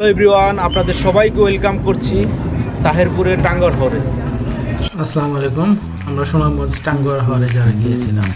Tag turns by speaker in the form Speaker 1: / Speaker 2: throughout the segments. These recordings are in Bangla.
Speaker 1: হ্যালো এভরিওয়ান, আপনাদের সবাইকে ওয়েলকাম করছি তাহেরপুরের টাঙ্গর হরে।
Speaker 2: আসসালামু আলাইকুম। আমরা সুনামগঞ্জ টাঙ্গুয়ার হরে যারা গিয়েছিলাম।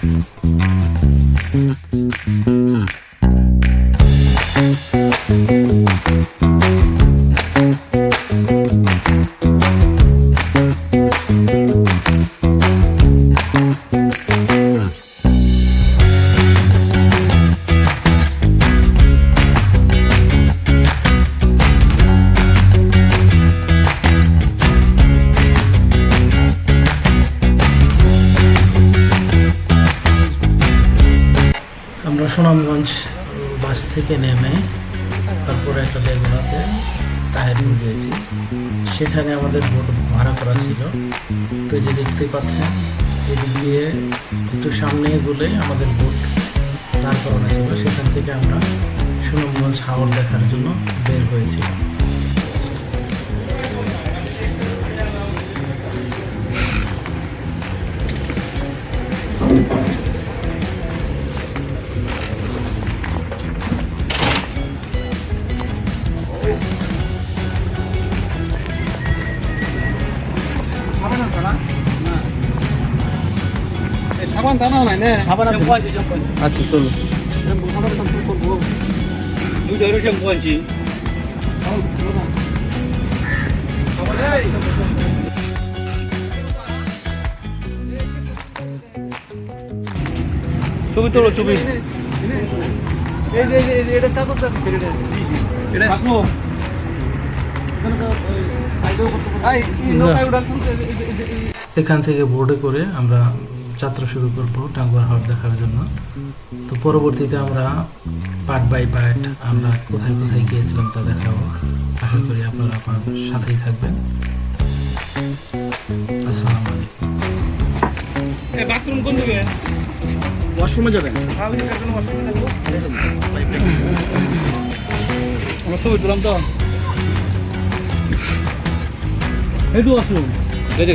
Speaker 2: আমরা সুনামগঞ্জ বাস থেকে নেমে তারপরে একটা লেগুনাতে তাহেরপুর গিয়েছি। সেখানে আমাদের বোট ভাড়া করা ছিল। তো এই যে দেখতে পাচ্ছেন, এদিক দিয়ে একটু সামনে এগুলে আমাদের বোট দাঁড় করানো ছিল। সেখান থেকে আমরা সুনামগঞ্জ হাওর দেখার জন্য বের হয়েছিলাম।
Speaker 3: সাবান টানা নাই না
Speaker 1: সাবান আছে? আচ্ছা চলো।
Speaker 3: সাবান দাম করব দুটো এর শ্যাম্পু আনছি
Speaker 1: ছবি তোলো, ছবি।
Speaker 3: এই যে এটা কাগজ এটা রাখো
Speaker 2: এখান থেকে বোর্ডে করে আমরা যাত্রা শুরু করব টাঙ্গুয়ার হাওর দেখার জন্য। তো পরবর্তীতে আমরা পার্ট বাই পার্ট আমরা কোথায় কোথায় গিয়েছিলাম তা দেখাবো। আশা করি আপনারা আমার সাথেই থাকবেন। আসসালামু আলাইকুম।
Speaker 1: বাথরুম কোন দিকে?
Speaker 3: ওয়াশরুমে যাবেন আমরা ছবি তুলাম তো এই তো ওয়াশরুম
Speaker 1: গেছে।